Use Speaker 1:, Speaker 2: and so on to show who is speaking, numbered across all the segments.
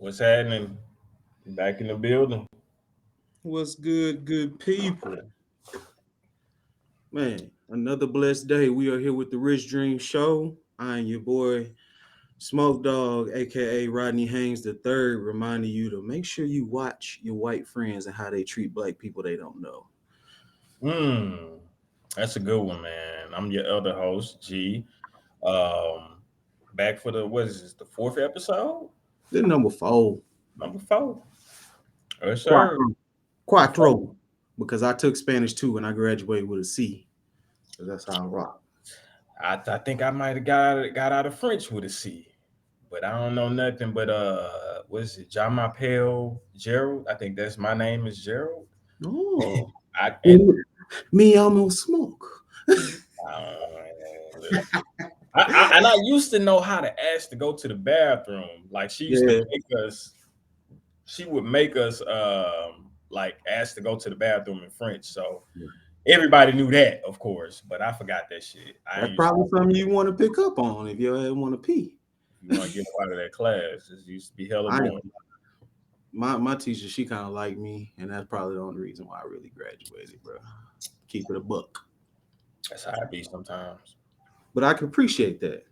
Speaker 1: What's happening? Back in the building.
Speaker 2: What's good, good people? Man, another blessed day. We are here with the Rich Dreamzz Show. I am your boy, Smoke Dog, aka Rodney Haynes the Third, reminding you to make sure you watch your white friends and how they treat black people they don't know.
Speaker 1: Hmm, that's a good one, man. I'm your other host, G. Um, back for the what is this? The fourth episode,
Speaker 2: Then number four,
Speaker 1: number four. Yes, sir.
Speaker 2: Quattro.
Speaker 1: Number four.
Speaker 2: Quattro, because I took Spanish too and I graduated with a C. So that's how I rock.
Speaker 1: I think I might have got out of French with a C, but I don't know nothing. But what is it? Jean Marpel Gerald. I think that's my name is Gerald. And
Speaker 2: Oh,
Speaker 1: I and
Speaker 2: me almost smoke.
Speaker 1: listen. And I used to know how to ask to go to the bathroom. Like she used to
Speaker 2: Yeah,
Speaker 1: make us. She would make us like ask to go to the bathroom in French. So everybody knew that, of course. But I forgot that shit. I
Speaker 2: that's
Speaker 1: ain't used to.
Speaker 2: probably something you want to pick up on if you ever want to pee.
Speaker 1: If you want to get out of that class, it used to be hella
Speaker 2: I
Speaker 1: boring.
Speaker 2: my teacher, she kind of liked me, and that's probably the only reason why I really graduated, bro. Keep it a buck.
Speaker 1: That's how it be sometimes.
Speaker 2: But I can appreciate that.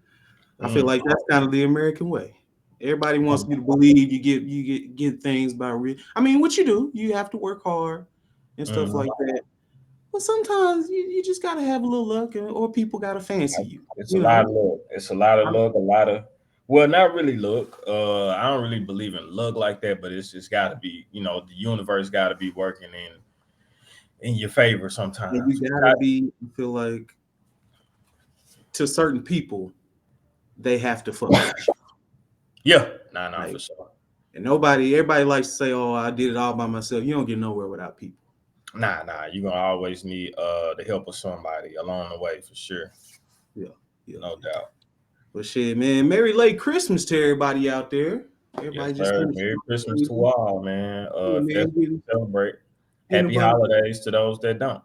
Speaker 2: I feel
Speaker 1: Mm,
Speaker 2: like that's kind of the American way. Everybody wants
Speaker 1: mm,
Speaker 2: you to believe you get things by real. I mean, what you do, you have to work hard and stuff
Speaker 1: mm.
Speaker 2: like that. But sometimes you just gotta have a little luck, or people gotta fancy you.
Speaker 1: It's a
Speaker 2: You
Speaker 1: lot
Speaker 2: know,
Speaker 1: of luck. It's a lot of luck. A lot of well, not really luck. I don't really believe in luck like that, but it's just got to be. The universe got to be working in your favor
Speaker 2: and you
Speaker 1: sometimes.
Speaker 2: gotta be. I feel like to certain people, they have to fuck with you.
Speaker 1: Yeah, nah, for
Speaker 2: Like,
Speaker 1: sure.
Speaker 2: and everybody likes to say, "Oh, I did it all by myself." You don't get nowhere without people.
Speaker 1: Nah. You gonna always need the help of somebody along the way for sure,
Speaker 2: Yeah, yeah,
Speaker 1: no
Speaker 2: yeah.
Speaker 1: doubt.
Speaker 2: But shit, man, Merry late Christmas to everybody out there.
Speaker 1: Yes,
Speaker 2: Everybody just
Speaker 1: sir.
Speaker 2: getting
Speaker 1: Merry Christmas to
Speaker 2: yeah,
Speaker 1: all, man. If that's
Speaker 2: man,
Speaker 1: what you celebrate,
Speaker 2: getting
Speaker 1: happy
Speaker 2: about.
Speaker 1: holidays to those that don't.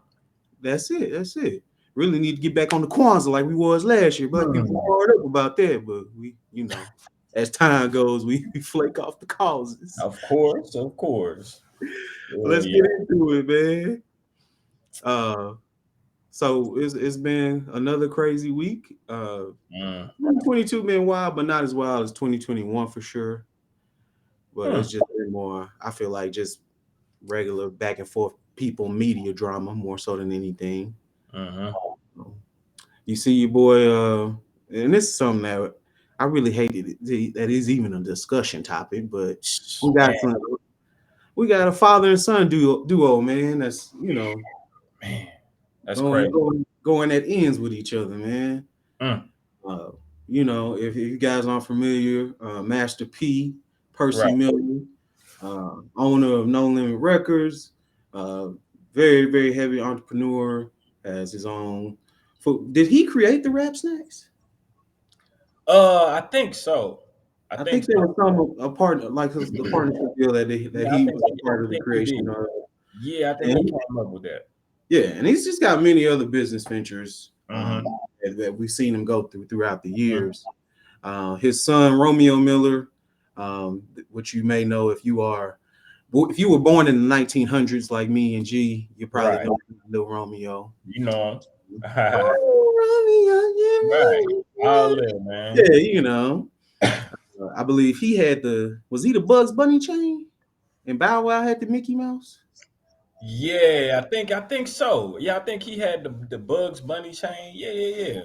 Speaker 2: That's it. That's it. Really need to get back on the Kwanzaa like we was last year. Black people
Speaker 1: Hmm.
Speaker 2: hard up about that, but as time goes, we flake off the causes.
Speaker 1: Of course, of course. Yeah,
Speaker 2: Let's
Speaker 1: yeah.
Speaker 2: get into it, man. Uh, so it's been another crazy week.
Speaker 1: Mm.
Speaker 2: 2022 been wild, but not as wild as 2021 for sure. But
Speaker 1: Hmm.
Speaker 2: it's just been more. I feel like just regular back and forth people media drama more so than anything.
Speaker 1: Mm-hmm.
Speaker 2: You see your boy, and this is something that I really hated that is even a discussion topic, but we got
Speaker 1: Man,
Speaker 2: some, we got a father and son duo, man. That's
Speaker 1: man, that's
Speaker 2: going
Speaker 1: crazy.
Speaker 2: going going at ends with each other, man.
Speaker 1: Mm.
Speaker 2: Uh, if you guys aren't familiar, Master P, Percy
Speaker 1: Right.
Speaker 2: Miller, owner of No Limit Records, uh, very very heavy entrepreneur, has his own. Did he create the Rap Snacks?
Speaker 1: I think so. I
Speaker 2: I
Speaker 1: think
Speaker 2: think there
Speaker 1: so.
Speaker 2: was some a part like the partnership deal that
Speaker 1: Yeah,
Speaker 2: he was a part
Speaker 1: I
Speaker 2: of the
Speaker 1: think he did.
Speaker 2: creation of.
Speaker 1: Yeah, I think he
Speaker 2: And
Speaker 1: came up with that.
Speaker 2: yeah, and he's just got many other business ventures
Speaker 1: Mm-hmm.
Speaker 2: that we've seen him go throughout the years. His son Romeo Miller, which you may know if you were born in the 1900s like me and G, you probably
Speaker 1: Right.
Speaker 2: know Little Romeo.
Speaker 1: You know him.
Speaker 2: Oh,
Speaker 1: Right.
Speaker 2: Romeo,
Speaker 1: All that, man.
Speaker 2: yeah, I believe was he the Bugs Bunny chain? And Bow Wow had the Mickey Mouse.
Speaker 1: Yeah, I think so. Yeah, I think he had the Bugs Bunny chain. Yeah.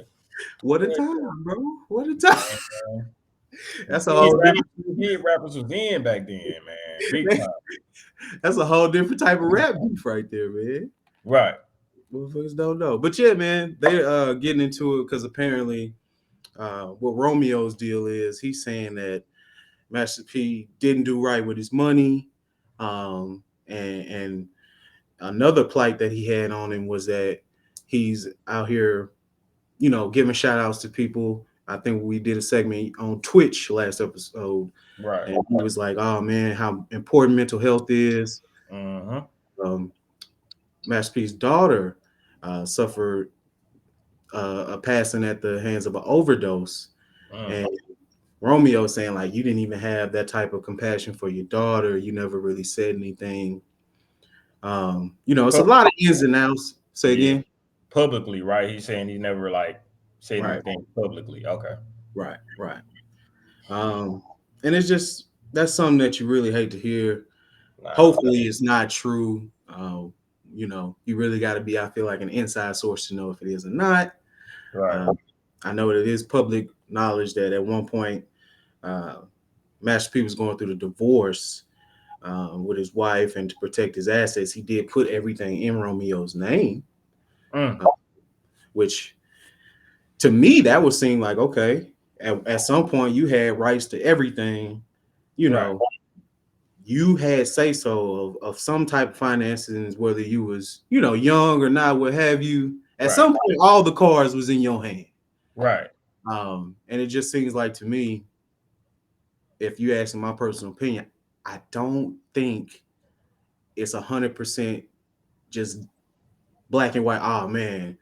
Speaker 2: What a
Speaker 1: Yeah,
Speaker 2: time, bro! What a time.
Speaker 1: man.
Speaker 2: That's a whole different.
Speaker 1: The kid rappers was in back then, man. Big time.
Speaker 2: That's a whole different type of rap beef right there, man.
Speaker 1: Right.
Speaker 2: Motherfuckers don't know, but yeah, man, they getting into it because apparently, what Romeo's deal is, he's saying that Master P didn't do right with his money, and another plight that he had on him was that he's out here giving shout outs to people. I think we did a segment on Twitch last episode,
Speaker 1: Right.
Speaker 2: and he was like, "Oh man, how important mental health is."
Speaker 1: Mm-hmm.
Speaker 2: Um, Master P's daughter suffered a passing at the hands of an overdose,
Speaker 1: Mm.
Speaker 2: and Romeo saying like you didn't even have that type of compassion for your daughter. You never really said anything. It's a lot of ins and outs. Say
Speaker 1: Yeah,
Speaker 2: again.
Speaker 1: publicly, right? He's saying he never like said
Speaker 2: Right,
Speaker 1: anything publicly. Okay.
Speaker 2: right. Um, and it's just that's something that you really hate to hear.
Speaker 1: Nah.
Speaker 2: Hopefully, it's not true. You really got to be, I feel like, an inside source to know if it is or not.
Speaker 1: Right.
Speaker 2: Um, I know that it is public knowledge that at one point, uh, Master P was going through the divorce with his wife, and to protect his assets, he did put everything in Romeo's name,
Speaker 1: Mm.
Speaker 2: uh, which to me that would seem like okay. At some point, you had rights to everything. You
Speaker 1: Right.
Speaker 2: know, you had say so of some type of finances, whether you was young or not, what have you. At
Speaker 1: Right.
Speaker 2: some point, all the cards was in your hand.
Speaker 1: Right.
Speaker 2: And it just seems like to me, if you ask my personal opinion, I don't think it's 100% just black and white. Oh man,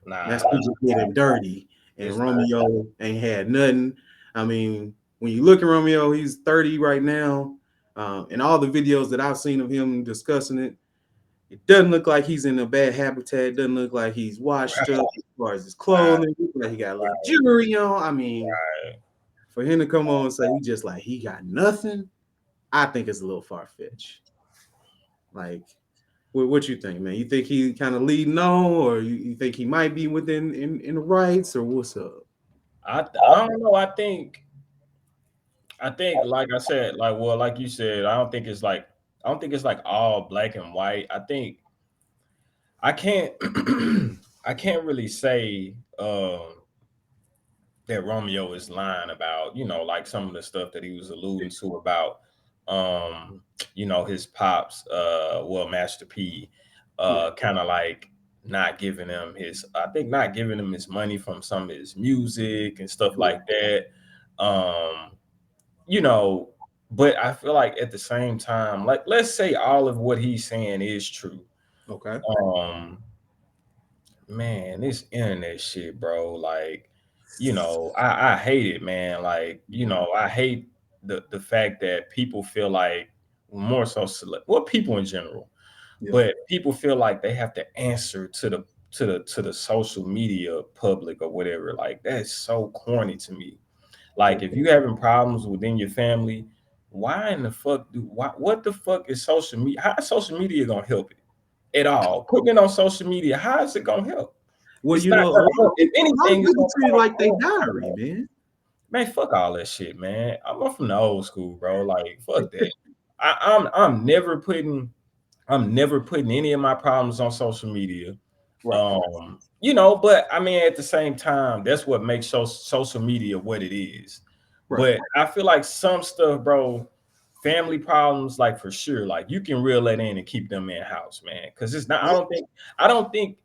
Speaker 2: that's
Speaker 1: Nah.
Speaker 2: just getting dirty, and
Speaker 1: It's not.
Speaker 2: Romeo ain't had nothing. I mean, when you look at Romeo, he's 30 right now, and all the videos that I've seen of him discussing it, it doesn't look like he's in a bad habitat. It doesn't look like he's washed up as far as his
Speaker 1: Right.
Speaker 2: clothing. It looks like he got a little jewelry on. I mean,
Speaker 1: Right.
Speaker 2: for him to come on and say he just like he got nothing, I think it's a little far fetched. Like, what you think, man? You think he kind of leading on, or you think he might be within in the rights, or what's up?
Speaker 1: I don't know. I think like I said, like well, like you said, I don't think it's like all black and white. I think I can't I can't really say that Romeo is lying about, like some of the stuff that he was alluding to about his pops, Master P,
Speaker 2: Yeah,
Speaker 1: kind of like not giving him his I think not giving him his money from some of his music and stuff
Speaker 2: yeah.
Speaker 1: like that. Um, you know, but I feel like at the same time, like let's say all of what he's saying is true.
Speaker 2: Okay.
Speaker 1: Um, Man, this internet shit, bro. Like, I hate it, man. Like, I hate the fact that people feel like more so well, people in general,
Speaker 2: Yeah.
Speaker 1: but people feel like they have to answer to the social media public or whatever. Like, that's so corny to me. Like, if you having problems within your family, why in the fuck what the fuck is social media? How is social media gonna help it at all? Putting it on social media, how is it gonna help?
Speaker 2: Well,
Speaker 1: It's not gonna help. If
Speaker 2: a lot of
Speaker 1: anything, it's
Speaker 2: people
Speaker 1: gonna
Speaker 2: treat it
Speaker 1: cause
Speaker 2: like they
Speaker 1: more
Speaker 2: diary,
Speaker 1: problems.
Speaker 2: man.
Speaker 1: Man, fuck all that shit, man. I'm from the old school, bro. Like, fuck that. I'm never putting any of my problems on social media.
Speaker 2: Right.
Speaker 1: But I mean, at the same time, that's what makes social media what it is.
Speaker 2: Right.
Speaker 1: But I feel like some stuff, bro, family problems, like for sure, like you can reel that in and keep them in house, man. Because it's not. I don't think.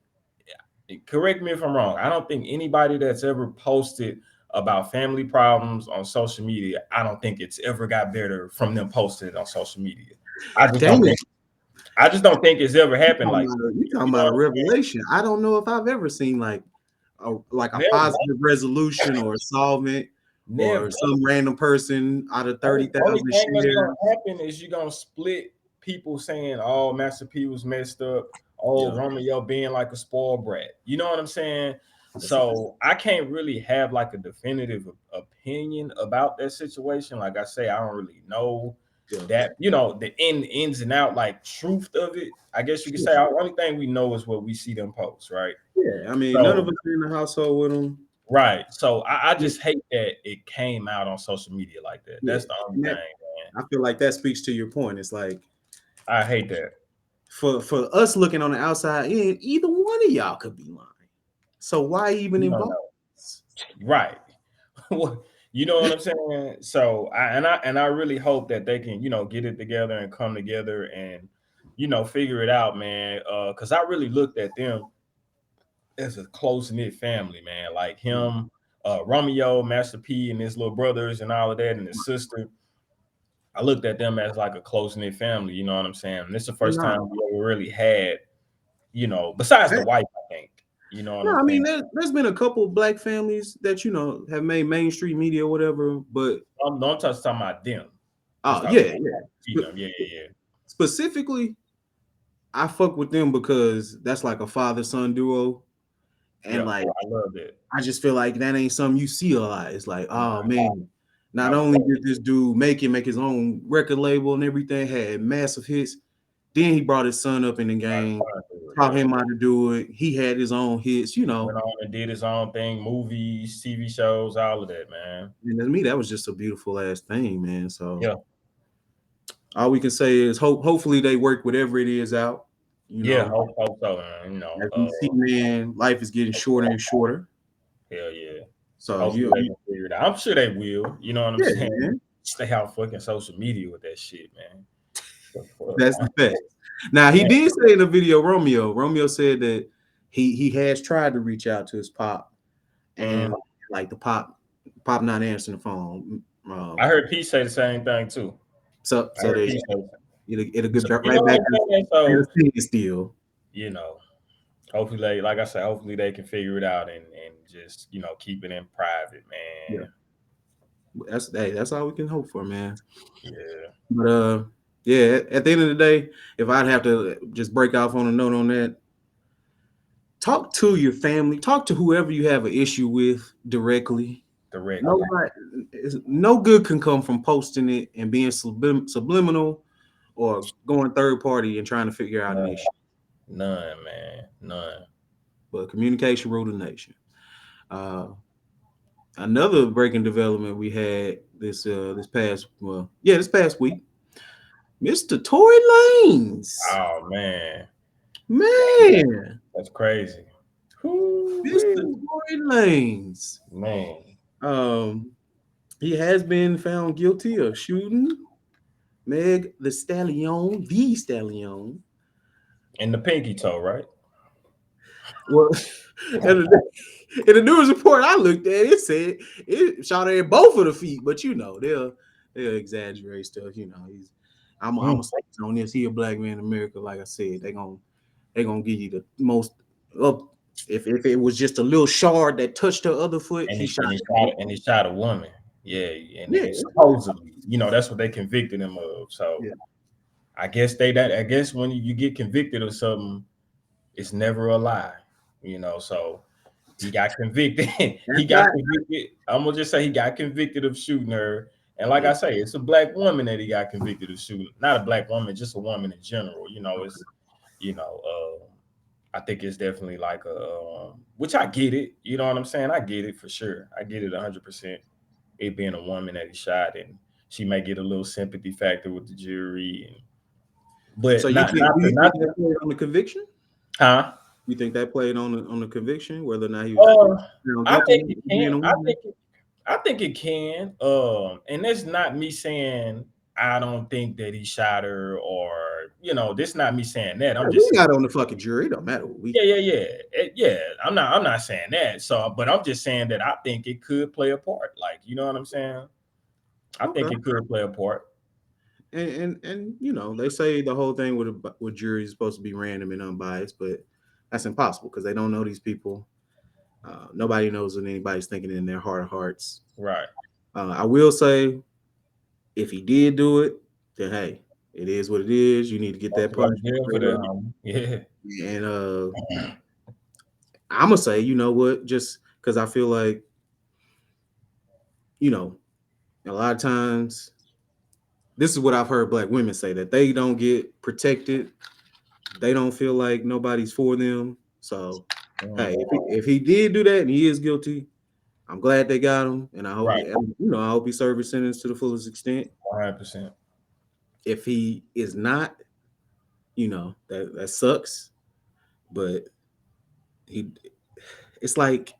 Speaker 1: Correct me if I'm wrong. I don't think anybody that's ever posted about family problems on social media, I don't think it's ever got better from them posting it on social media. I just
Speaker 2: Dang
Speaker 1: don't think
Speaker 2: it.
Speaker 1: I just don't think it's ever happened like that.
Speaker 2: You talking
Speaker 1: You know
Speaker 2: about a
Speaker 1: what
Speaker 2: revelation. I don't know if I've ever seen like a
Speaker 1: I'm saying?
Speaker 2: positive resolution or a solvent
Speaker 1: Never.
Speaker 2: or some random person out of
Speaker 1: Only
Speaker 2: 30,000
Speaker 1: thing that's
Speaker 2: shares.
Speaker 1: gonna happen is you're gonna split people saying, "Oh, Master P was messed up." Oh,
Speaker 2: Yeah,
Speaker 1: Romeo being like a spoiled brat. You know what I'm saying?
Speaker 2: that's it.
Speaker 1: So I can't really have like a definitive opinion about that situation. Like I say, I don't really know
Speaker 2: Yeah,
Speaker 1: that the ins and out like truth of it. I guess you could
Speaker 2: yeah,
Speaker 1: say the only thing we know is what we see them post, right?
Speaker 2: yeah. I mean, none of
Speaker 1: So
Speaker 2: us are in the household with them.
Speaker 1: right. So I just hate that it came out on social media like that.
Speaker 2: Yeah,
Speaker 1: That's the only
Speaker 2: and
Speaker 1: thing,
Speaker 2: that
Speaker 1: man.
Speaker 2: I feel like that speaks to your point. It's like
Speaker 1: I hate that.
Speaker 2: for us looking on the outside in, either one of y'all could be lying. So why even
Speaker 1: You don't
Speaker 2: involve
Speaker 1: know.
Speaker 2: us?
Speaker 1: Right. You know what I'm saying? So I really hope that they can, get it together and come together and, figure it out, man. Cause I really looked at them as a close-knit family, man. Like
Speaker 2: Yeah.
Speaker 1: him, Romeo, Master P, and his little brothers and all of that, and his sister. I looked at them as like a close-knit family, you know what I'm saying? And this is the
Speaker 2: Well,
Speaker 1: first
Speaker 2: nah,
Speaker 1: time we ever really had, besides the
Speaker 2: hey,
Speaker 1: wife, I think. You know what
Speaker 2: No,
Speaker 1: I'm
Speaker 2: I mean
Speaker 1: saying?
Speaker 2: there's been a couple of black families that have made mainstream media or whatever, but
Speaker 1: I'm just talking about them. Just
Speaker 2: oh
Speaker 1: talking
Speaker 2: yeah,
Speaker 1: about
Speaker 2: yeah.
Speaker 1: see them. Yeah, yeah,
Speaker 2: Specifically, I fuck with them because that's like a father son duo,
Speaker 1: yeah.
Speaker 2: and like
Speaker 1: I love it.
Speaker 2: I just feel like that ain't something you see a lot. It's like, oh man, not
Speaker 1: I
Speaker 2: only did this dude make his own record label and everything, had massive hits, then he brought his son up in the game, taught
Speaker 1: yeah.
Speaker 2: him how to do it. He had his own hits,
Speaker 1: Went on and did his own thing, movies, TV shows, all of that, man.
Speaker 2: And to me, that was just a beautiful ass thing, man. So
Speaker 1: Yeah,
Speaker 2: all we can say is hopefully they work whatever it is out. You
Speaker 1: yeah.
Speaker 2: know,
Speaker 1: Hope so, man.
Speaker 2: as we see, man, life is getting shorter and shorter.
Speaker 1: hell yeah.
Speaker 2: So
Speaker 1: Hopefully they can figure it out. I'm sure they will. You know what I'm
Speaker 2: yeah,
Speaker 1: saying?
Speaker 2: man,
Speaker 1: Stay out fucking social media with that shit, man. The
Speaker 2: that's the
Speaker 1: fuck?
Speaker 2: fact. Now he did say in the video, Romeo said that he has tried to reach out to his pop, and
Speaker 1: Mhm.
Speaker 2: like the pop not answering the phone.
Speaker 1: I heard Pete say the same thing too. I
Speaker 2: So
Speaker 1: heard
Speaker 2: they
Speaker 1: Pete say,
Speaker 2: it'll
Speaker 1: so,
Speaker 2: get
Speaker 1: you know
Speaker 2: right back
Speaker 1: what I'm saying?
Speaker 2: to
Speaker 1: So,
Speaker 2: the still.
Speaker 1: you know, hopefully they, like I said, hopefully they can figure it out and just, keep it in private,
Speaker 2: Yeah,
Speaker 1: man.
Speaker 2: that's all we can hope for, man.
Speaker 1: Yeah,
Speaker 2: But yeah. At the end of the day, if I'd have to just break off on a note on that, talk to your family, talk to whoever you have an issue with directly.
Speaker 1: directly.
Speaker 2: Nobody, no good can come from posting it and being subliminal or going third party and trying to figure out an
Speaker 1: None,
Speaker 2: issue.
Speaker 1: none, man, none.
Speaker 2: But communication rule the nation. Uh, Another breaking development we had this past week, Mr. Tory Lanez.
Speaker 1: Oh man,
Speaker 2: Man,
Speaker 1: that's crazy.
Speaker 2: Mr.
Speaker 1: Woo-wee.
Speaker 2: Tory Lanez.
Speaker 1: Man,
Speaker 2: Um, he has been found guilty of shooting Meg the Stallion.
Speaker 1: and the pinky toe, right?
Speaker 2: Well, in the news report I looked at, it said it shot at both of the feet, but they'll exaggerate stuff. I'm a
Speaker 1: Mm.
Speaker 2: say on this. He a black man in America, like I said. They gonna give you the most up. If it was just a little shard that touched her other foot,
Speaker 1: And
Speaker 2: he
Speaker 1: he
Speaker 2: shot
Speaker 1: and he
Speaker 2: it.
Speaker 1: shot and he shot a woman. Yeah,
Speaker 2: Yeah,
Speaker 1: and supposedly, that's what they convicted him of. So
Speaker 2: yeah.
Speaker 1: I guess when you get convicted of something, it's never a lie. So he got convicted. He
Speaker 2: That's
Speaker 1: got
Speaker 2: not.
Speaker 1: convicted. I'm gonna just say he got convicted of shooting her. And like
Speaker 2: Yeah.
Speaker 1: I say, it's a black woman that he got convicted of shooting. Not a black woman, just a woman in general.
Speaker 2: Okay.
Speaker 1: It's you know, I think it's definitely like which I get it. You know what I'm saying? I get it for sure. I get it 100%. It being a woman that he shot, and she may get a little sympathy factor with the jury,
Speaker 2: So
Speaker 1: but
Speaker 2: you think do you
Speaker 1: not
Speaker 2: think that played on the conviction?
Speaker 1: huh?
Speaker 2: You think that played on the conviction, whether or not he was
Speaker 1: Uh,
Speaker 2: found
Speaker 1: I
Speaker 2: guilty
Speaker 1: think it
Speaker 2: of being
Speaker 1: can.
Speaker 2: a woman?
Speaker 1: I think it can. And that's not me saying I don't think that he shot her, or this not me saying that. I'm
Speaker 2: Yeah,
Speaker 1: just
Speaker 2: we
Speaker 1: saying,
Speaker 2: not on the fucking jury. It don't matter what we
Speaker 1: yeah,
Speaker 2: think.
Speaker 1: yeah, yeah, yeah. I'm not saying that. So, but I'm just saying that I think it could play a part. Like, you know what I'm saying? I think
Speaker 2: Okay.
Speaker 1: it could play a part.
Speaker 2: And they say the whole thing with jury is supposed to be random and unbiased, but that's impossible because they don't know these people. Nobody knows what anybody's thinking in their heart of hearts.
Speaker 1: Right.
Speaker 2: I will say, if he did do it, then hey, it is what it is. You need to get
Speaker 1: Don't
Speaker 2: that
Speaker 1: you go to
Speaker 2: punishment
Speaker 1: jail for
Speaker 2: straight
Speaker 1: that,
Speaker 2: up.
Speaker 1: homie. Yeah.
Speaker 2: And I'm gonna say, you know what? Just because I feel like, you know, a lot of times, this is what I've heard black women say that they don't get protected. They don't feel like nobody's for them. So,
Speaker 1: Mhm.
Speaker 2: hey, if he did do that and he is guilty, I'm glad they got him, and
Speaker 1: Right.
Speaker 2: I hope he served his sentence to the fullest extent.
Speaker 1: 100%.
Speaker 2: If he is not, that sucks. But he, it's like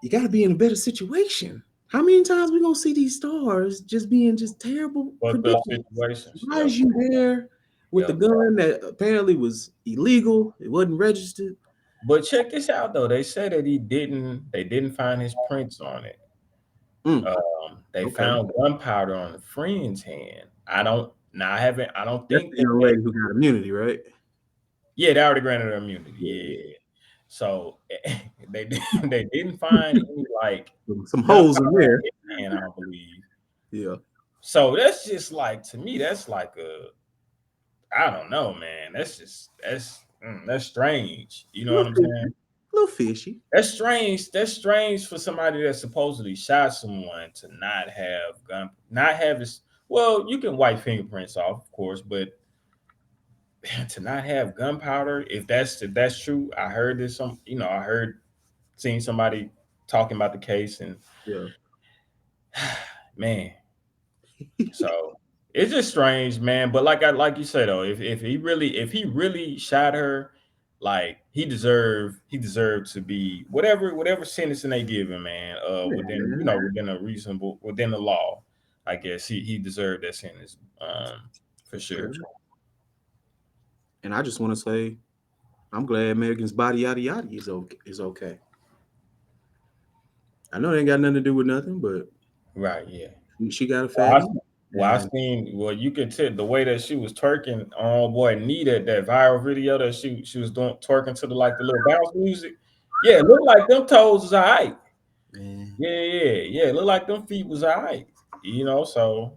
Speaker 2: you got to be in a better situation. How many times we gonna see these stars just being just terrible
Speaker 1: Fucked up
Speaker 2: predicaments?
Speaker 1: situations.
Speaker 2: Why
Speaker 1: Yep.
Speaker 2: is you there with the
Speaker 1: Yep.
Speaker 2: gun that apparently was illegal? It wasn't registered.
Speaker 1: But check this out though. They said that they didn't find his prints on it.
Speaker 2: Mm,
Speaker 1: They
Speaker 2: okay,
Speaker 1: found gunpowder on a friend's hand. I don't
Speaker 2: that's
Speaker 1: think
Speaker 2: the
Speaker 1: that
Speaker 2: young lady who got immunity, right?
Speaker 1: yeah, they already granted her immunity.
Speaker 2: Yeah,
Speaker 1: Yeah. So they they didn't find any like
Speaker 2: Some holes in
Speaker 1: gunpowder
Speaker 2: there.
Speaker 1: in the hand, I don't believe.
Speaker 2: Yeah.
Speaker 1: So that's just like, to me, that's like a, I don't know, man. That's just that's strange. You
Speaker 2: A
Speaker 1: know what
Speaker 2: little
Speaker 1: I'm
Speaker 2: fishy.
Speaker 1: saying?
Speaker 2: A little fishy.
Speaker 1: That's strange. That's strange for somebody that supposedly shot someone to not have not have his. Well, you can wipe fingerprints off, of course, but to not have gunpowder, if that's true, I heard this some, I heard seen somebody talking about the case, and
Speaker 2: Yeah.
Speaker 1: man, so it's just strange, man. But like you said though, if he really shot her, like he deserved to be whatever sentencing they give him, man.
Speaker 2: Yeah,
Speaker 1: Within
Speaker 2: man.
Speaker 1: within a reasonable, within the law, I guess he deserved that sentence, for sure.
Speaker 2: Okay. And I just want to say, I'm glad Megan's body yada yada is okay. Is okay. I know it ain't got nothing to do with nothing, but
Speaker 1: Right? Yeah.
Speaker 2: she got a
Speaker 1: Well,
Speaker 2: fatty,
Speaker 1: I
Speaker 2: and
Speaker 1: seen. Well, you could tell the way that she was twerking. Oh boy, Nita, that viral video that she was doing twerking to the like the little bounce music. Yeah, it looked like them toes was alright.
Speaker 2: man,
Speaker 1: Yeah, yeah, yeah. It looked like them feet was alright. So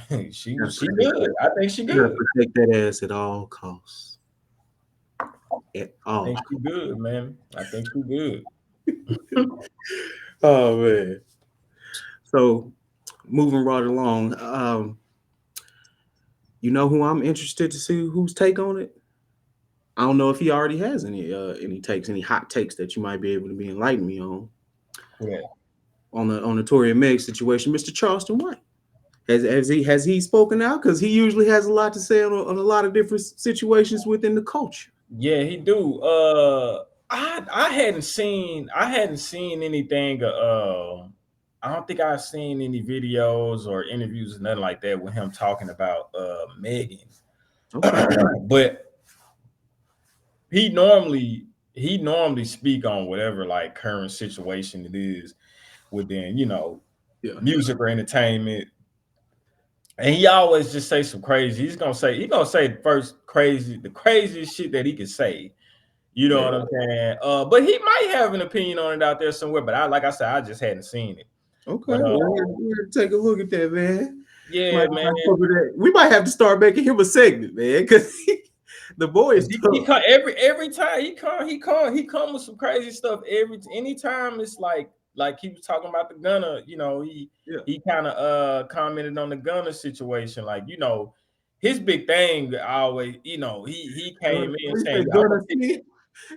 Speaker 2: gotta
Speaker 1: she
Speaker 2: protect
Speaker 1: good.
Speaker 2: that.
Speaker 1: I think she
Speaker 2: Gotta
Speaker 1: good.
Speaker 2: protect that ass at all costs. At
Speaker 1: I
Speaker 2: all
Speaker 1: think she
Speaker 2: costs.
Speaker 1: good, man. I think she good.
Speaker 2: Oh man. So moving right along, you know who I'm interested to see whose take on it. I don't know if he already has any takes, any hot takes that you might be able to be enlighten me
Speaker 1: Who that?
Speaker 2: on the Tory and Meg situation, Mr. Charleston White. Has he spoken out? Because he usually has a lot to say on a lot of different situations within the culture.
Speaker 1: Yeah, he do. I hadn't seen anything. I don't think I've seen any videos or interviews or nothing like that with him talking about Megan.
Speaker 2: Okay.
Speaker 1: But he normally speak on whatever like current situation it is within
Speaker 2: Yeah.
Speaker 1: music or entertainment, and he always just say some crazy. He gonna say the craziest shit that he can say. You know
Speaker 2: Yeah.
Speaker 1: what I'm saying? But he might have an opinion on it out there somewhere. But like I said, I just hadn't seen it.
Speaker 2: Okay.
Speaker 1: But
Speaker 2: We'll take a look at that, man.
Speaker 1: yeah, man.
Speaker 2: Might cover that. We might have to start making him a segment, man, because the boy is
Speaker 1: He
Speaker 2: tough.
Speaker 1: come every time he come with some crazy stuff. Anytime it's like he was talking about the Gunner. He
Speaker 2: Yeah.
Speaker 1: he kind of commented on the Gunner situation. Like, his big thing always. He came in
Speaker 2: What
Speaker 1: saying,
Speaker 2: you say,
Speaker 1: "I'm
Speaker 2: gonna
Speaker 1: gonna
Speaker 2: see?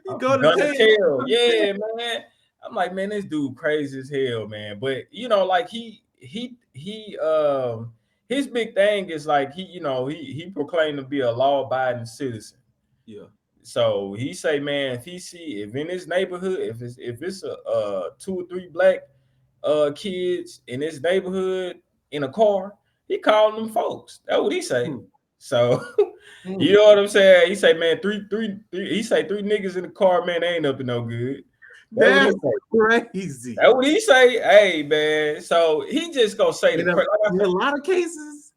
Speaker 2: You gonna
Speaker 1: Gonna
Speaker 2: tell?
Speaker 1: tell." Yeah, man. I'm like, man, this dude crazy as hell, man. But like his big thing is like he proclaimed to be a law abiding citizen.
Speaker 2: Yeah.
Speaker 1: So he say, man, if in his neighborhood, if it's a two or three black kids in his neighborhood in a car, he calling them folks. That's what he say.
Speaker 2: Hmm.
Speaker 1: So you
Speaker 2: Hmm.
Speaker 1: know what I'm saying? He say, man, three. He say three niggas in the car, man, they ain't up to no good. That's what he
Speaker 2: That's
Speaker 1: say.
Speaker 2: crazy.
Speaker 1: That's what he say. Hey, man. So he just gonna say the
Speaker 2: In a,
Speaker 1: crazy. Like I
Speaker 2: in a
Speaker 1: said,
Speaker 2: lot of cases,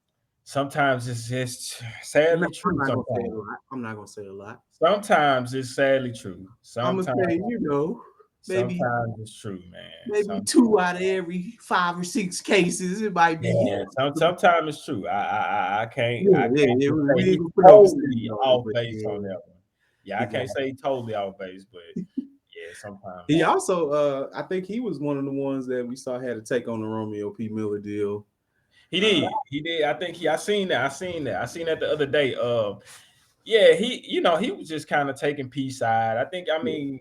Speaker 1: sometimes it's just
Speaker 2: no,
Speaker 1: sadly
Speaker 2: I'm
Speaker 1: true.
Speaker 2: not gonna say a
Speaker 1: Sometimes,
Speaker 2: lot. I'm not gonna say a lot.
Speaker 1: sometimes it's sadly true.
Speaker 2: I'm gonna
Speaker 1: Sometimes,
Speaker 2: say, maybe
Speaker 1: sometimes it's true, man.
Speaker 2: maybe 2 out of every 5 or 6 cases, it might be him.
Speaker 1: Yeah, sometimes it's true. I can't
Speaker 2: Yeah,
Speaker 1: I
Speaker 2: yeah,
Speaker 1: can't
Speaker 2: yeah.
Speaker 1: just
Speaker 2: We
Speaker 1: say
Speaker 2: ain't
Speaker 1: he's
Speaker 2: gonna put no percentage
Speaker 1: totally
Speaker 2: on it,
Speaker 1: off
Speaker 2: but
Speaker 1: base on
Speaker 2: yeah,
Speaker 1: that one. Yeah,
Speaker 2: he
Speaker 1: I
Speaker 2: got.
Speaker 1: can't say he's totally off base, but yeah, sometimes
Speaker 2: He also, I think he was one of the ones that we saw had to take on the Romeo P. Miller deal.
Speaker 1: he
Speaker 2: Uh,
Speaker 1: did. He did. I think I seen that. I seen that the other day. Yeah, he was just kind of taking P side. I think. I
Speaker 2: yeah.
Speaker 1: mean,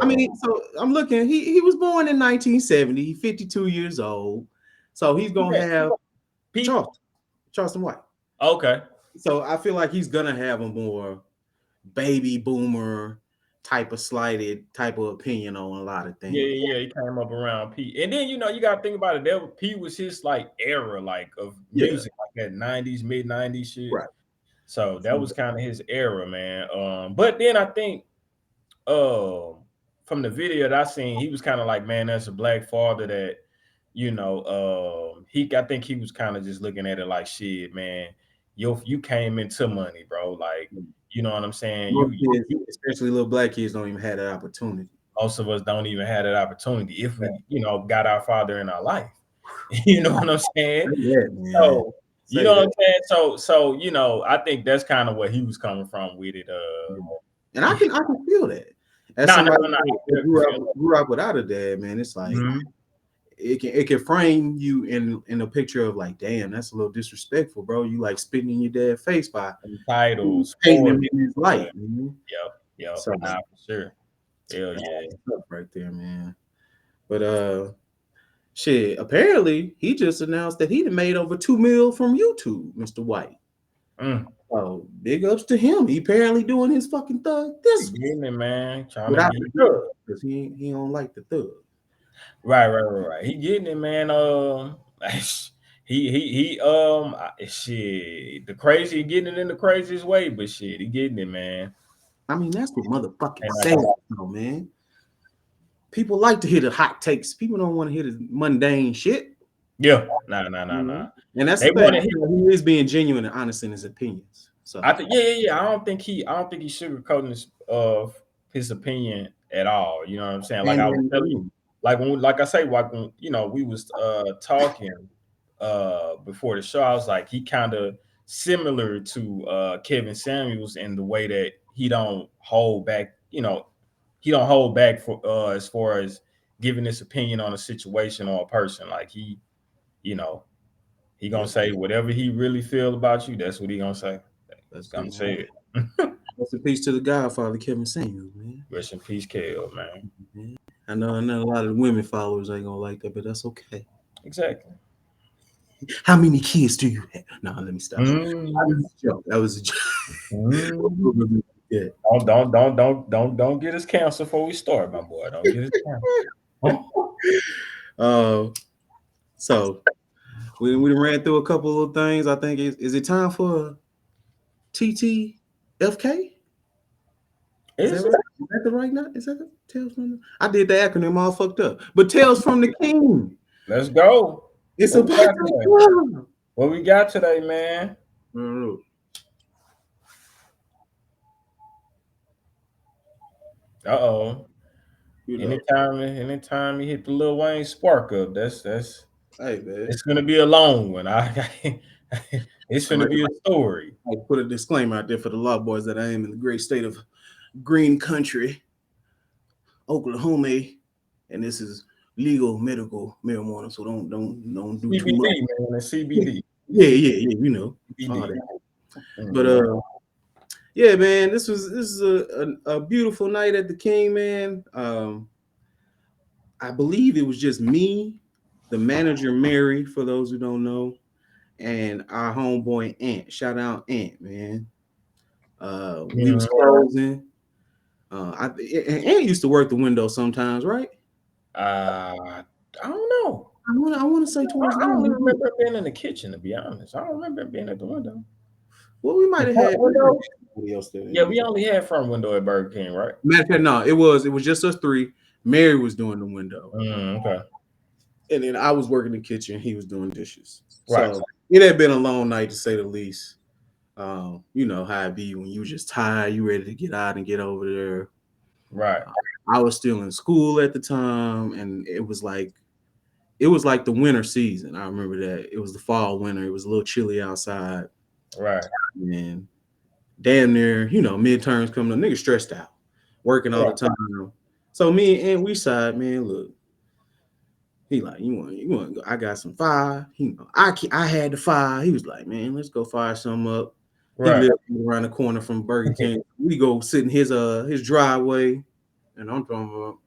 Speaker 2: I mean, so I'm looking. He was born in 1970, 52 years old. So he's gonna
Speaker 1: yeah,
Speaker 2: have
Speaker 1: P.
Speaker 2: Charleston White.
Speaker 1: Okay.
Speaker 2: So I feel like he's gonna have a more baby boomer type of slighted type of opinion on a lot of
Speaker 1: Yeah,
Speaker 2: things.
Speaker 1: yeah, yeah. He came up around P, and then you got to think about it. P was his like era, like of
Speaker 2: Yeah,
Speaker 1: music, like that '90s, mid '90s shit.
Speaker 2: right.
Speaker 1: So that was kind of his era, man. But then I think, um, from the video that I seen, he was kind of like, man, that's a black father that, I think he was kind of just looking at it like, shit, man, you came into money, bro. Like, You know what I'm saying?
Speaker 2: Most kids, especially little black kids, don't even have that opportunity.
Speaker 1: Most of us don't even have that opportunity if we, got our father in our life. You know what I'm saying?
Speaker 2: Yeah, man.
Speaker 1: So, you
Speaker 2: Say
Speaker 1: know what
Speaker 2: that.
Speaker 1: I'm saying? So, I think that's kind of where he was coming from with it.
Speaker 2: And I can feel that. As
Speaker 1: No, no,
Speaker 2: somebody
Speaker 1: no, no.
Speaker 2: that grew up without a dad, man, it's like
Speaker 1: Mhm.
Speaker 2: it can frame you in a picture of like, damn, that's a little disrespectful, bro. You like spitting in your dad's face by
Speaker 1: Titles,
Speaker 2: painting
Speaker 1: sports.
Speaker 2: him in his light. Man.
Speaker 1: Yep, yep.
Speaker 2: So
Speaker 1: Nah, for sure. Hell
Speaker 2: that's
Speaker 1: yeah.
Speaker 2: tough right there, man. But shit, apparently he just announced that he made over 2 mil from YouTube, Mr. White.
Speaker 1: Mm.
Speaker 2: Oh, big ups to him. He apparently doing his fucking thug this
Speaker 1: He getting it, man. Trying to
Speaker 2: without
Speaker 1: get
Speaker 2: the thug because he don't like the thug.
Speaker 1: right. He getting it, man. Shit. The crazy he getting it in the craziest way, but shit, he getting it, man.
Speaker 2: I mean, that's what motherfucking
Speaker 1: And
Speaker 2: sad, though, man. People like to hear the hot takes. People don't want to hear the mundane shit.
Speaker 1: yeah, nah.
Speaker 2: And that's
Speaker 1: They
Speaker 2: the thing.
Speaker 1: want to hear.
Speaker 2: He is being genuine and honest in his opinions. So
Speaker 1: I think, yeah. I don't think he's sugarcoating his opinion at all. You know what I'm saying? Like I was telling you, like I say, when we was talking before the show, I was like, he kind of similar to Kevin Samuels in the way that he don't hold back. He don't hold back for as far as giving his opinion on a situation or a person. Like you know, he gonna say whatever he really feel about you. That's what he gonna say.
Speaker 2: that's
Speaker 1: I'm
Speaker 2: it.
Speaker 1: saying.
Speaker 2: Rest in peace to the Godfather, Kevin Samuels, man.
Speaker 1: Rest in peace, KL, man.
Speaker 2: Mhm. I know a lot of women followers ain't gonna like that, but that's okay.
Speaker 1: Exactly.
Speaker 2: How many kids do you have? No, let me stop. That
Speaker 1: Mm,
Speaker 2: was a joke. That was a
Speaker 1: mm.
Speaker 2: joke. Yeah.
Speaker 1: Don't get us canceled before we start, my boy. Don't get us canceled.
Speaker 2: Uh, so we ran through a couple of things. I think is it time for TTFK? Is that
Speaker 1: Is
Speaker 2: right?
Speaker 1: it?
Speaker 2: Is that the right note? Is that the Tales from the... I did the acronym all fucked up. But Tales from the King.
Speaker 1: Let's go.
Speaker 2: It's
Speaker 1: What we
Speaker 2: about
Speaker 1: got
Speaker 2: that
Speaker 1: today?
Speaker 2: club.
Speaker 1: What we got today, man?
Speaker 2: Mm,
Speaker 1: Uh-oh.
Speaker 2: You know,
Speaker 1: Anytime you hit the Lil Wayne spark up, that's
Speaker 2: hey man.
Speaker 1: it's gonna be a long one. It's
Speaker 2: I
Speaker 1: gonna
Speaker 2: like,
Speaker 1: be a story.
Speaker 2: I put a disclaimer out there for the law boys that I am in the great state of Green Country, Oklahoma, and this is legal medical marijuana. So don't do too
Speaker 1: CBD,
Speaker 2: much.
Speaker 1: man. It's CBD.
Speaker 2: Yeah. You know all
Speaker 1: CBD.
Speaker 2: that. But
Speaker 1: Mhm.
Speaker 2: yeah, man, this is a beautiful night at the King, man. I believe it was just me, the manager Mary, for those who don't know, and our homeboy Ant. Shout out Ant, man. We was
Speaker 1: Mhm.
Speaker 2: closing. Ant used to work the window sometimes, right?
Speaker 1: I don't know.
Speaker 2: I want to say
Speaker 1: I,
Speaker 2: towards the
Speaker 1: I don't
Speaker 2: end.
Speaker 1: even remember being in the kitchen, to be honest. I don't remember being at the window.
Speaker 2: Well, we might
Speaker 1: The
Speaker 2: have
Speaker 1: front
Speaker 2: had
Speaker 1: window?
Speaker 2: somebody else there.
Speaker 1: Yeah, we only had front window at Burger King, right?
Speaker 2: Matter of fact, no, it was just us three. Mary was doing the window,
Speaker 1: Okay.
Speaker 2: and then I was working the kitchen. He was doing dishes.
Speaker 1: Right.
Speaker 2: So it had been a long night to say the least. You know how it be when you just tired, you ready to get out and get over there.
Speaker 1: Right.
Speaker 2: I was still in school at the time, and it was like the winter season. I remember that it was the fall winter. It was a little chilly outside,
Speaker 1: Right.
Speaker 2: and damn near midterms coming up. Nigga stressed out, working all
Speaker 1: Right.
Speaker 2: the time. So me and we side, man, look. He like, you want to go? I got some fire. I had the fire. He was like, man, let's go fire some up. He
Speaker 1: Right.
Speaker 2: lived around the corner from Burger King. We go sit in his driveway, and I'm talking about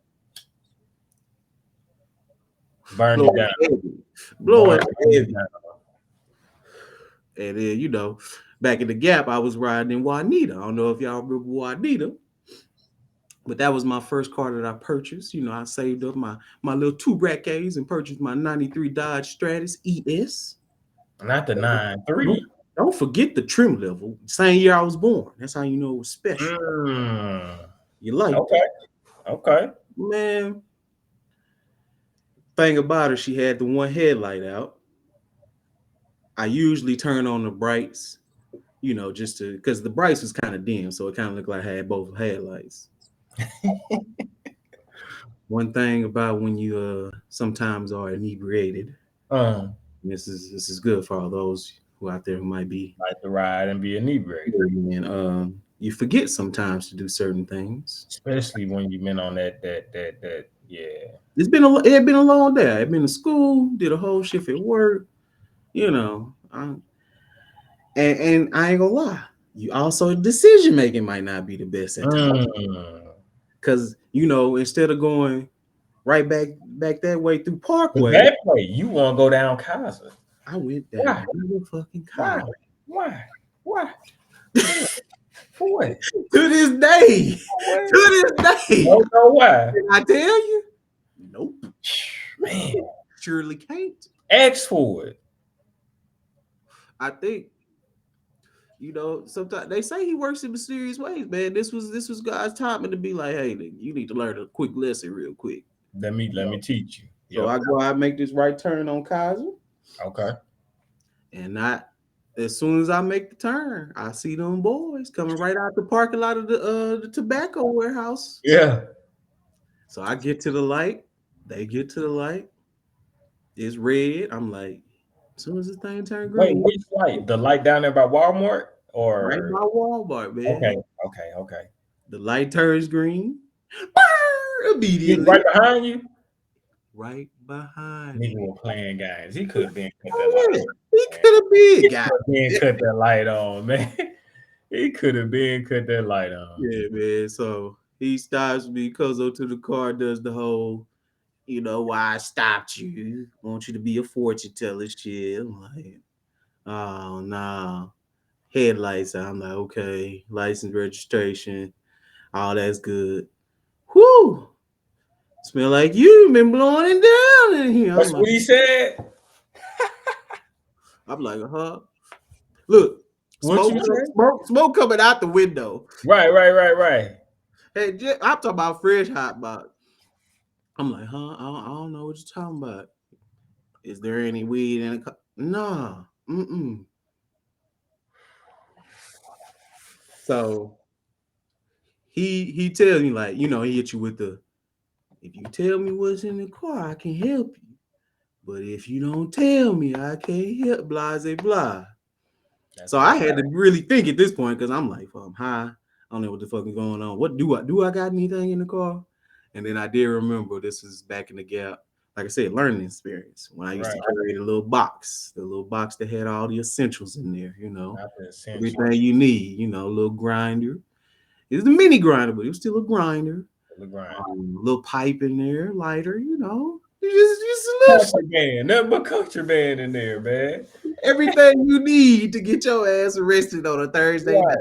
Speaker 1: Burn
Speaker 2: blow
Speaker 1: it down.
Speaker 2: it heavy, blow
Speaker 1: Burn
Speaker 2: it
Speaker 1: it
Speaker 2: heavy.
Speaker 1: down.
Speaker 2: And then back in the Gap, I was riding in Juanita. I don't know if y'all remember Juanita, but that was my first car that I purchased. I saved up my little 2 brackets and purchased my '93 Dodge Stratus ES.
Speaker 1: Not the
Speaker 2: Don't
Speaker 1: 9-3.
Speaker 2: don't forget the trim level. Same year I was born. That's how you know it was special.
Speaker 1: Mm.
Speaker 2: You like
Speaker 1: Okay.
Speaker 2: that,
Speaker 1: Okay.
Speaker 2: man? Thing about her, she had the one headlight out. I usually turn on the brights just to because the brights was kind of dim, so it kind of looked like I had both headlights. One thing about when you sometimes are inebriated,
Speaker 1: Um,
Speaker 2: this is good for all those who out there who might be,
Speaker 1: like to ride and be inebriated,
Speaker 2: and you forget sometimes to do certain things.
Speaker 1: especially when you've been on that. Yeah.
Speaker 2: It had been a long day. I'd been to school, did a whole shift at work, you know. And I ain't gonna lie, you also decision making might not be the best at times
Speaker 1: Mm.
Speaker 2: because instead of going right back that way through
Speaker 1: But
Speaker 2: Parkway,
Speaker 1: that way, you want to go down Casa.
Speaker 2: I went
Speaker 1: Why?
Speaker 2: down the fucking
Speaker 1: Why?
Speaker 2: car.
Speaker 1: Why? Why? For what? For what?
Speaker 2: To this day,
Speaker 1: For what?
Speaker 2: to this day,
Speaker 1: Don't know why.
Speaker 2: can I tell you? Nope,
Speaker 1: Man,
Speaker 2: surely can't.
Speaker 1: ask for it.
Speaker 2: I think sometimes they say he works in mysterious ways, man. This was God's timing to be like, hey, nigga, you need to learn a quick lesson real quick.
Speaker 1: Let me teach you.
Speaker 2: So
Speaker 1: Yep.
Speaker 2: I go out, make this right turn on Kaiser,
Speaker 1: Okay.
Speaker 2: and not as soon as I make the turn, I see them boys coming right out the parking lot of the tobacco warehouse.
Speaker 1: Yeah.
Speaker 2: So I get to the light, they get to the light, it's red. I'm like, as soon as this thing turn
Speaker 1: Wait,
Speaker 2: green,
Speaker 1: which light? The light down there by Walmart,
Speaker 2: right
Speaker 1: or
Speaker 2: by Walmart, man.
Speaker 1: okay, okay, okay.
Speaker 2: The light turns green.
Speaker 1: He
Speaker 2: Immediately.
Speaker 1: right behind you.
Speaker 2: Right behind
Speaker 1: Nigga
Speaker 2: me.
Speaker 1: was playing games. He could have been cut that light
Speaker 2: Oh, yeah.
Speaker 1: on,
Speaker 2: He
Speaker 1: man.
Speaker 2: could have been, guy.
Speaker 1: Could have been cut that light on, man. He could have been cut that light on.
Speaker 2: Yeah, man. So he stops me, goes up to the car, does the whole, why I stopped you. Want you to be a fortune teller shit. I'm like, oh no. Headlights. I'm like, okay, license registration, all that's good. Whoo! Smell like you been blowing it down in here.
Speaker 1: That's what he said.
Speaker 2: I'm like, huh? Look,
Speaker 1: What you say?
Speaker 2: smoke coming out the window.
Speaker 1: Right, right, right, right.
Speaker 2: Hey, I'm talking about fresh hot box. I'm like, huh? I don't know what you're talking about. Is there any weed in it? Nah. Mm-mm. So he tells me like, he hit you with the, if you tell me what's in the car, I can help you. But if you don't tell me, I can't help. Blah, blah, blah.
Speaker 1: That's
Speaker 2: So
Speaker 1: what
Speaker 2: I
Speaker 1: he
Speaker 2: had to
Speaker 1: said.
Speaker 2: really think at this point because I'm like, well, I'm high. I don't know what the fuck is going on. What do I got anything in the car? And then I did remember this is back in the gap. Like I said, learning experience when I used to
Speaker 1: Right.
Speaker 2: carry the little box that had all the essentials in there,
Speaker 1: Not the essential.
Speaker 2: everything you need, a little grinder. It's the mini grinder, but it was still a grinder.
Speaker 1: The grind.
Speaker 2: Little pipe in there, lighter, just a little shit.
Speaker 1: Contraband. Nothing but contraband in there, man.
Speaker 2: Everything you need to get your ass arrested on a Thursday night.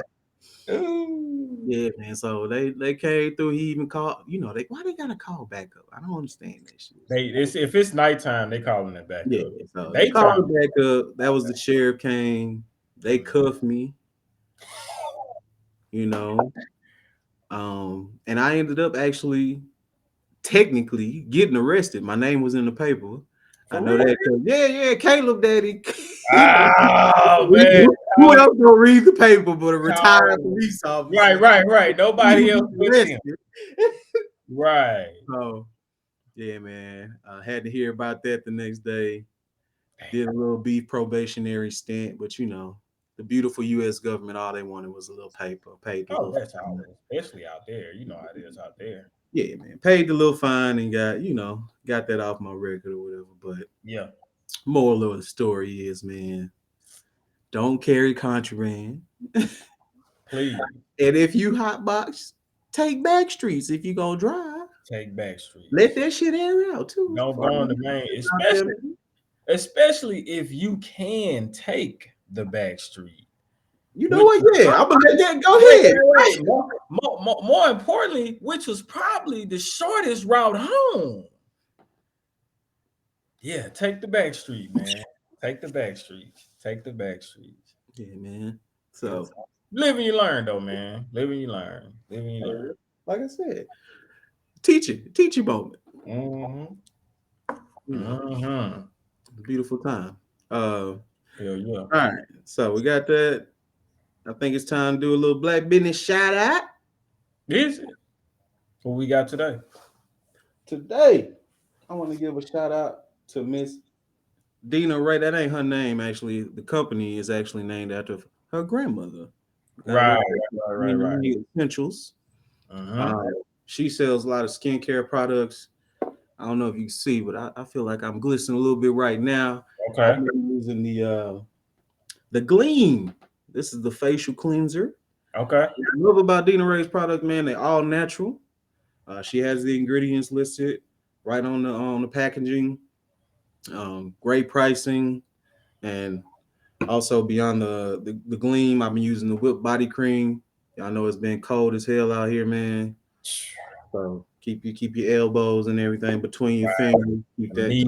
Speaker 1: Right. Ooh.
Speaker 2: Yeah, man. So they came through. He even called. They why they gotta call back up? I don't understand that shit.
Speaker 1: If it's nighttime, they calling it back
Speaker 2: Yeah,
Speaker 1: up.
Speaker 2: so they
Speaker 1: Daytime.
Speaker 2: called back up. That was the sheriff came. They cuffed me. You know, and I ended up actually technically getting arrested. My name was in the paper. I
Speaker 1: For
Speaker 2: know
Speaker 1: real?
Speaker 2: that. Yeah, Caleb Daddy.
Speaker 1: Oh man.
Speaker 2: Who else gonna read the paper but a retired
Speaker 1: Oh,
Speaker 2: police officer?
Speaker 1: right, right, right. Nobody else but them.
Speaker 2: Arrested.
Speaker 1: Right.
Speaker 2: So yeah, man. I had to hear about that the next day. Did a little beef probationary stint, but the beautiful U.S. government, all they wanted was a little paper, paid the
Speaker 1: Oh,
Speaker 2: little
Speaker 1: that's
Speaker 2: fine.
Speaker 1: always, especially out there. You know how it is out there.
Speaker 2: Yeah, man, paid the little fine and got that off my record or whatever. But
Speaker 1: Yeah.
Speaker 2: moral of the story is, man, don't carry contraband, and
Speaker 1: Please
Speaker 2: if you hotbox, take back streets if you gonna drive.
Speaker 1: take back
Speaker 2: Let
Speaker 1: streets.
Speaker 2: that shit air out too.
Speaker 1: Don't go on the main, especially if you can take the back street.
Speaker 2: You know
Speaker 1: Which
Speaker 2: what? Yeah, I'm gonna let that go
Speaker 1: wait,
Speaker 2: ahead.
Speaker 1: wait, wait. More importantly, which was probably the shortest route home. Yeah, take the back street, man. Take the back streets. Take the back streets.
Speaker 2: Yeah, man.
Speaker 1: Good
Speaker 2: So,
Speaker 1: time. Live and you learn, though, man. Live and you learn. Live and you learn.
Speaker 2: like I said, teacher moment.
Speaker 1: Mm-hmm.
Speaker 2: You know,
Speaker 1: Mm-hmm.
Speaker 2: beautiful time. All
Speaker 1: Hell yeah.
Speaker 2: right. So we got that. I think it's time to do a little black business shout out.
Speaker 1: Is it? What we got today?
Speaker 2: Today, I want to give a shout out to Miss Dina Ray. That ain't her name, actually. The company is actually named after her grandmother.
Speaker 1: Right, right.
Speaker 2: Dina Essentials.
Speaker 1: Mm-hmm.
Speaker 2: Uh, she sells a lot of skincare products. I don't know if you can see, but I feel like I'm glistening a little bit right now.
Speaker 1: Okay.
Speaker 2: I've been using the Gleam. This is the facial cleanser.
Speaker 1: Okay.
Speaker 2: What I love about Dina Ray's product, man, they all natural. She has the ingredients listed right on the packaging. Great pricing, and also beyond the Gleam, I've been using the Whip Body Cream. Y'all know it's been cold as hell out here, man. So keep your elbows and everything between your fingers. Keep that.
Speaker 1: Knees,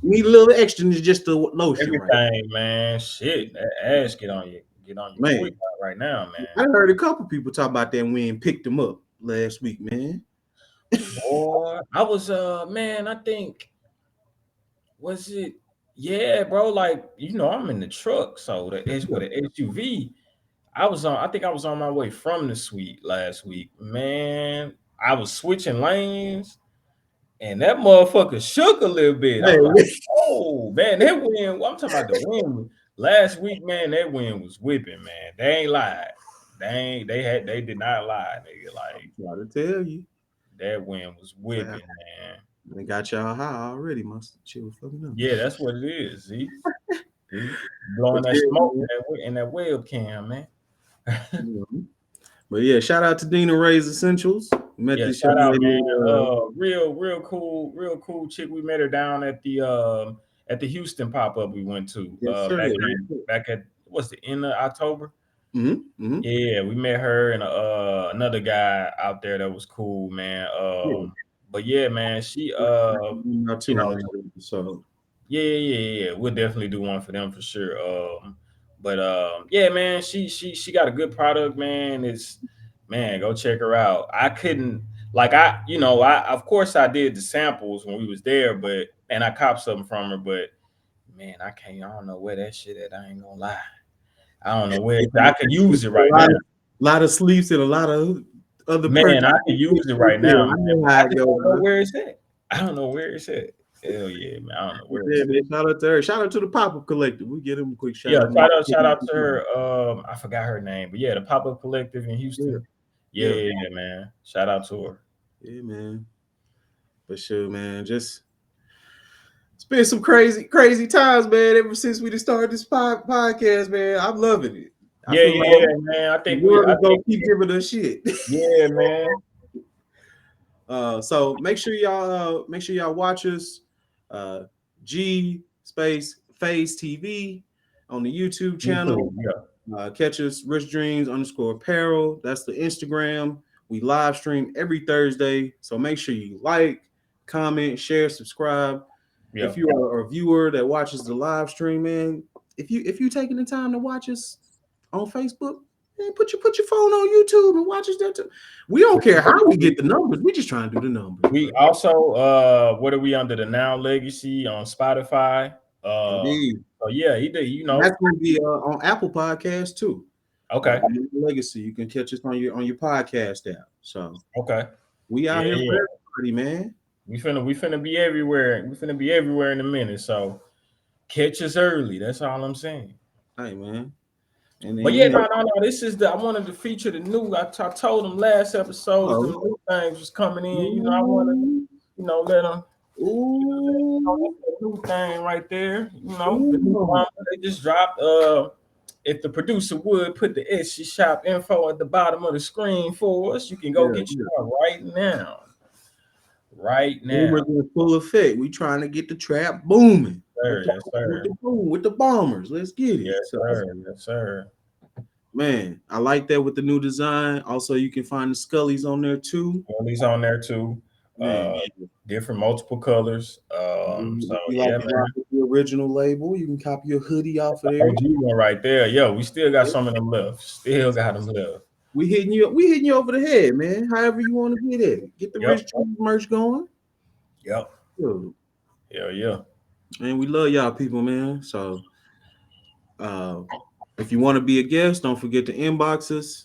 Speaker 2: Need a little extra than just the lotion, right?
Speaker 1: everything, man. Shit, that ass get on you quick
Speaker 2: Man,
Speaker 1: right now, man.
Speaker 2: I heard a couple people talk about that when and picked them up last week, man.
Speaker 1: Boy, I was man, I think was it yeah, bro, like I'm in the truck, so the S with the SUV. I think I was on my way from the suite last week. Man, I was switching lanes and that motherfucker shook a little bit.
Speaker 2: Hey,
Speaker 1: I'm like, oh man, that wind, I'm talking about the wind. Last week, man, that wind was whipping, man. They ain't lied. They did not lie, nigga. Like
Speaker 2: try to tell you,
Speaker 1: that wind was
Speaker 2: man,
Speaker 1: whipping, man.
Speaker 2: they got y'all high already. Must shit was fucking up.
Speaker 1: Yeah, that's what it is. See?
Speaker 2: But
Speaker 1: Blowing that
Speaker 2: yeah,
Speaker 1: smoke
Speaker 2: man.
Speaker 1: in that webcam, man.
Speaker 2: Mhm. But yeah, shout out to Dina Ray's Essentials. Met
Speaker 1: Yeah,
Speaker 2: this young
Speaker 1: shout out,
Speaker 2: lady.
Speaker 1: man. Real cool chick. We met her down at the Houston pop up we went to
Speaker 2: Yes, sir.
Speaker 1: back at what's the end of October.
Speaker 2: Mm-hmm.
Speaker 1: Yeah, we met her and another guy out there that was cool, man.
Speaker 2: Yeah.
Speaker 1: But yeah, man, she
Speaker 2: Not
Speaker 1: you
Speaker 2: too
Speaker 1: know,
Speaker 2: on that episode.
Speaker 1: yeah. We'll definitely do one for them for sure. But yeah, man, she got a good product, man. It's man, go check her out. I couldn't like I of course I did the samples when we was there, but and I copped something from her, but man, I don't know where that shit at. I ain't gonna lie. I don't know where I could use it right now.
Speaker 2: Lot of sleeps and a lot of other
Speaker 1: Man,
Speaker 2: purchases.
Speaker 1: I could use it right now,
Speaker 2: I
Speaker 1: man.
Speaker 2: know
Speaker 1: But
Speaker 2: how
Speaker 1: I
Speaker 2: it
Speaker 1: just
Speaker 2: goes,
Speaker 1: don't know
Speaker 2: bro.
Speaker 1: where it's at. I don't know where it's at. Hell yeah, man. I don't know
Speaker 2: But
Speaker 1: where
Speaker 2: yeah,
Speaker 1: it's at.
Speaker 2: man, shout out to her. Shout out to the Pop Up Collective. We get him a quick shout
Speaker 1: Yeah,
Speaker 2: out.
Speaker 1: shout out to her. I forgot her name, but yeah, the Pop Up Collective in
Speaker 2: Yeah,
Speaker 1: Houston. Yeah,
Speaker 2: yeah,
Speaker 1: yeah, man. Shout out to her.
Speaker 2: yeah, man. For sure, man. Just it's been some crazy times, man. Ever since we just started this podcast, man, I'm loving it. I
Speaker 1: Yeah,
Speaker 2: feel like
Speaker 1: yeah, man.
Speaker 2: the world
Speaker 1: I
Speaker 2: is gonna
Speaker 1: think,
Speaker 2: keep giving us shit.
Speaker 1: yeah, man.
Speaker 2: So make sure y'all watch us. Uh, G space Phase TV on the YouTube channel.
Speaker 1: YouTube, yeah.
Speaker 2: Catch us Rich Dreamzz _ apparel. That's the Instagram. We live stream every Thursday. So make sure you like, comment, share, subscribe.
Speaker 1: Yeah.
Speaker 2: If you are a viewer that watches the live stream, man, if you taking the time to watch us on Facebook, man, put your phone on YouTube and watch us there too. We don't care how we get the numbers. We just trying to do the numbers,
Speaker 1: We
Speaker 2: bro.
Speaker 1: also what are we under the Now Legacy on Spotify?
Speaker 2: Indeed.
Speaker 1: So yeah,
Speaker 2: And that's going to be on Apple Podcasts too.
Speaker 1: Okay.
Speaker 2: Legacy. You can catch us on your podcast app. So
Speaker 1: Okay.
Speaker 2: we
Speaker 1: Yeah,
Speaker 2: out here
Speaker 1: yeah.
Speaker 2: for everybody, man.
Speaker 1: We finna be everywhere. We finna be everywhere in a minute. So catch us early. That's all I'm saying.
Speaker 2: Hey, man. And then
Speaker 1: But yeah, no. This is I wanted to feature the new. I told them last episodes the new things was coming in. I wanted let them.
Speaker 2: Ooh.
Speaker 1: That's the new thing right there. The new
Speaker 2: Ooh.
Speaker 1: drama they just dropped. If the producer would put the Etsy shop info at the bottom of the screen for us, you can go get
Speaker 2: Yeah.
Speaker 1: yours right now. Right now.
Speaker 2: Rumors in full effect. We trying to get the trap booming.
Speaker 1: Sir, yes, sir.
Speaker 2: With the bombers. Let's get it.
Speaker 1: Yes,
Speaker 2: So,
Speaker 1: sir. Yes, sir.
Speaker 2: man, I like that with the new design. Also, you can find the Scullies on there too.
Speaker 1: Ellie's on there too.
Speaker 2: Man,
Speaker 1: Different multiple colors. So
Speaker 2: if you like
Speaker 1: yeah,
Speaker 2: to
Speaker 1: man.
Speaker 2: rock with the original label, you can copy your hoodie off of there.
Speaker 1: OG one right there. Yo, we still got some of them left. Still got them left.
Speaker 2: We hitting you over the head, man. However you want to get it. Get the
Speaker 1: Yep.
Speaker 2: Rich Dreamzz merch going.
Speaker 1: Yep.
Speaker 2: Yo.
Speaker 1: Yeah.
Speaker 2: And we love y'all people, man. So If you want to be a guest, don't forget to inbox us,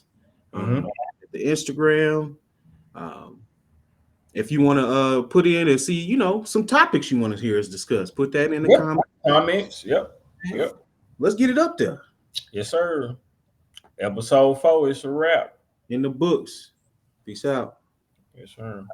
Speaker 1: Mm-hmm.
Speaker 2: the Instagram. Um, if you want to put in and see, some topics you want to hear us discuss, put that in the
Speaker 1: Yep.
Speaker 2: comments.
Speaker 1: Comments. Yep. Yep.
Speaker 2: Let's get it up there
Speaker 1: Yes, sir. Episode 4 is a wrap.
Speaker 2: in the books. Peace out.
Speaker 1: Yes, sir.